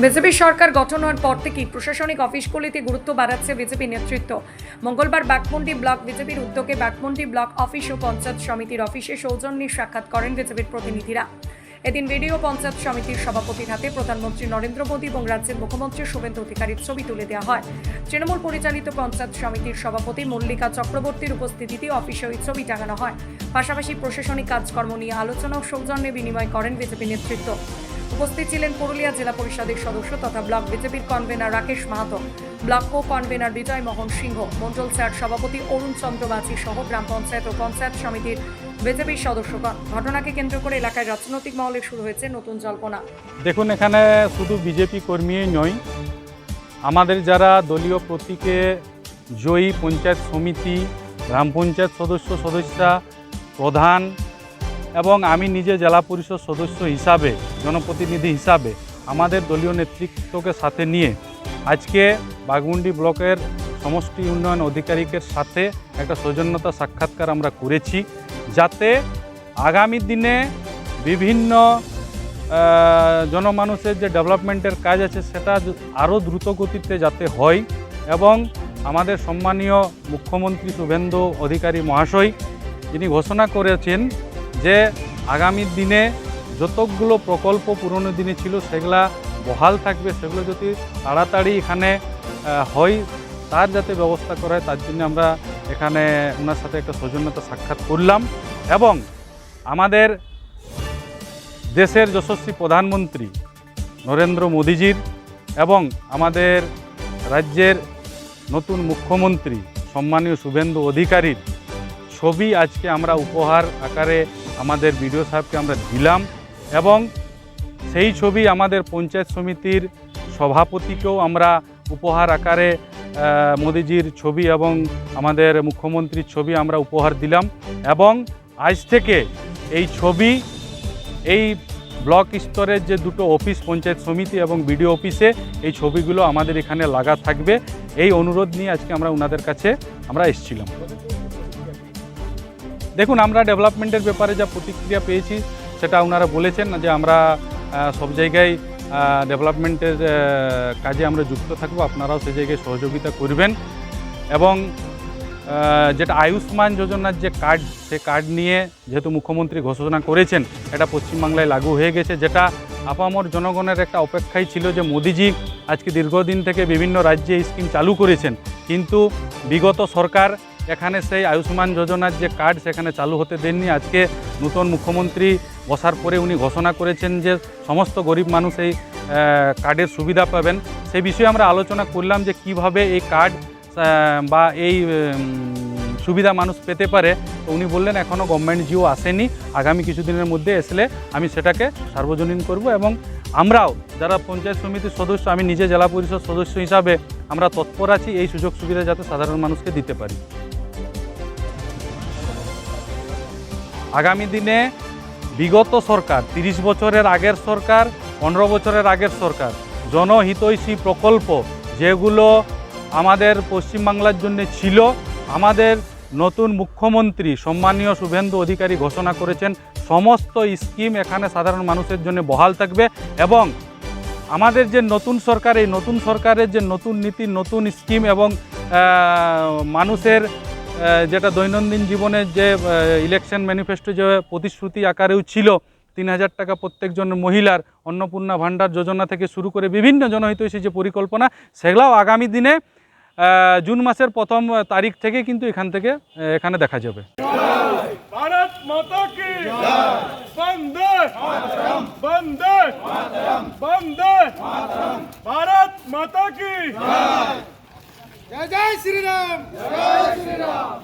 BJP সরকার গঠন হওয়ার পর থেকেই প্রশাসনিক অফিসগুলিতে গুরুত্ব বাড়াচ্ছে বিজেপি নেতৃত্ব। মঙ্গলবার বাঘমুন্ডি ব্লক বিজেপির উদ্যোগে বাঘমুন্ডি ব্লক অফিস ও পঞ্চায়েত সমিতির অফিসে সৌজন্যে সাক্ষাৎ করেন বিজেপির প্রতিনিধিরা। এদিন ভিডিও পঞ্চায়েত সমিতির সভাপতির হাতে প্রধানমন্ত্রী নরেন্দ্র মোদী এবং রাজ্যের মুখ্যমন্ত্রী শুভেন্দু অধিকারীর ছবি তুলে দেওয়া হয়। তৃণমূল পরিচালিত পঞ্চায়েত সমিতির সভাপতি মল্লিকা চক্রবর্তীর উপস্থিতিতে অফিসে ওই ছবি টাঙানো হয়। পাশাপাশি প্রশাসনিক কাজকর্ম নিয়ে আলোচনা ও সৌজন্যে বিনিময় করেন বিজেপি নেতৃত্ব। উপস্থিত ছিলেন পুরুলিয়া জেলা পরিষদের সদস্য তথা ব্লক বিজেপির convenor Rakesh Mahato, block co convenor Bijay Mohan Singh, মন্ডল স্যার সভাপতি অরুণ চন্দ্র বাজি সহ গ্রাম পঞ্চায়েত ও পঞ্চায়েত সমিতির বিজেপির সদস্যগণ। ঘটনাকে কেন্দ্র করে এলাকায় রাজনৈতিক মহলে শুরু হয়েছে নতুন জল্পনা। দেখুন, এখানে শুধু বিজেপি কর্মীই নয়, আমাদের যারা দলীয় প্রতীকে জয়ী পঞ্চায়েত সমিতি, গ্রাম পঞ্চায়েত সদস্যা, প্রধান এবং আমি নিজে জেলা পরিষদ সদস্য হিসাবে, জনপ্রতিনিধি হিসাবে আমাদের দলীয় নেতৃত্বকে সাথে নিয়ে আজকে বাঘমুন্ডি ব্লকের সমষ্টি উন্নয়ন আধিকারিকের সাথে একটা সৌজন্যতা সাক্ষাৎকার আমরা করেছি, যাতে আগামী দিনে বিভিন্ন জনমানুষের যে ডেভেলপমেন্টের কাজ আছে সেটা আরও দ্রুত গতিতে যাতে হয় এবং আমাদের সম্মানীয় মুখ্যমন্ত্রী শুভেন্দু অধিকারী মহাশয় যিনি ঘোষণা করেছেন যে আগামী দিনে যতগুলো প্রকল্প পুরনো দিনে ছিল সেগুলা বহাল থাকবে, সেগুলো যদি তাড়াতাড়ি এখানে হয় তার যাতে ব্যবস্থা করা হয়, তার জন্য আমরা এখানে ওনার সাথে একটা সৌজন্যতা সাক্ষাৎ করলাম এবং আমাদের দেশের যশস্বী প্রধানমন্ত্রী নরেন্দ্র মোদীজির এবং আমাদের রাজ্যের নতুন মুখ্যমন্ত্রী সম্মানীয় শুভেন্দু অধিকারীর ছবি আজকে আমরা উপহার আকারে আমাদের বিডিও সাহেবকে আমরা দিলাম এবং সেই ছবি আমাদের পঞ্চায়েত সমিতির সভাপতিকেও আমরা উপহার আকারে মোদিজির ছবি এবং আমাদের মুখ্যমন্ত্রীর ছবি আমরা উপহার দিলাম এবং আজ থেকে এই ছবি এই ব্লক স্তরের যে দুটো অফিস পঞ্চায়েত সমিতি এবং বিডিও অফিসে এই ছবিগুলো আমাদের এখানে লাগা থাকবে, এই অনুরোধ নিয়ে আজকে আমরা ওনাদের কাছে আমরা এসেছিলাম। দেখুন, আমরা ডেভেলপমেন্টের ব্যাপারে যা প্রতিক্রিয়া পেয়েছি সেটা ওনারা বলেছেন যে আমরা সব জায়গায় ডেভেলপমেন্টের কাজে আমরা যুক্ত থাকবো, আপনারাও সেই জায়গায় সহযোগিতা করবেন এবং যেটা আয়ুষ্মান যোজনার যে কার্ড, সেই কার্ড নিয়ে যেহেতু মুখ্যমন্ত্রী ঘোষণা করেছেন এটা পশ্চিমবাংলায় লাগু হয়ে গেছে, যেটা আপামর জনগণের একটা অপেক্ষাই ছিল যে মোদিজি আজকে দীর্ঘদিন থেকে বিভিন্ন রাজ্যে এই স্কিম চালু করেছেন, কিন্তু বিগত সরকার এখানে সেই আয়ুষ্মান যোজনার যে কার্ড সেখানে চালু হতে দেননি। আজকে নতুন মুখ্যমন্ত্রী বসার পরে উনি ঘোষণা করেছেন যে সমস্ত গরিব মানুষ এই কার্ডের সুবিধা পাবেন। সেই বিষয়ে আমরা আলোচনা করলাম যে কিভাবে এই কার্ড বা এই সুবিধা মানুষ পেতে পারে। তো উনি বললেন এখনও গভর্নমেন্ট জিও আসেনি, আগামী কিছুদিনের মধ্যে আসলে আমি সেটাকে সার্বজনীন করব এবং আমরাও যারা পঞ্চায়েত সমিতির সদস্য, আমি নিজে জেলা পরিষদ সদস্য হিসাবে আমরা তৎপর আছি এই সুযোগ সুবিধা যাতে সাধারণ মানুষকে দিতে পারি। আগামী দিনে বিগত সরকার 30 বছরের আগের সরকার, 15 বছরের আগের সরকার জনহিতৈষী প্রকল্প যেগুলো আমাদের পশ্চিমবাংলার জন্য ছিল, আমাদের নতুন মুখ্যমন্ত্রী সম্মানীয় শুভেন্দু অধিকারী ঘোষণা করেছেন সমস্ত স্কিম এখানে সাধারণ মানুষের জন্য বহাল থাকবে এবং আমাদের যে নতুন সরকার, এই নতুন সরকারের যে নতুন নীতি, নতুন স্কিম এবং মানুষের যেটা দৈনন্দিন জীবনের যে ইলেকশন ম্যানিফেস্টো যে প্রতিশ্রুতি আকারেও ছিল 3000 টাকা প্রত্যেকজন মহিলার, অন্নপূর্ণা ভাণ্ডার যোজনা থেকে শুরু করে বিভিন্ন জনহিতৈষী যে পরিকল্পনা, সেগুলোও আগামী দিনে জুন মাসের 1ম তারিখ থেকে কিন্তু এখানে দেখা যাবে। भारत माता की वंदे मातरम, वंदे मातरम, वंदे मातरम, भारत माता की जय जय श्री राम, जय श्री राम।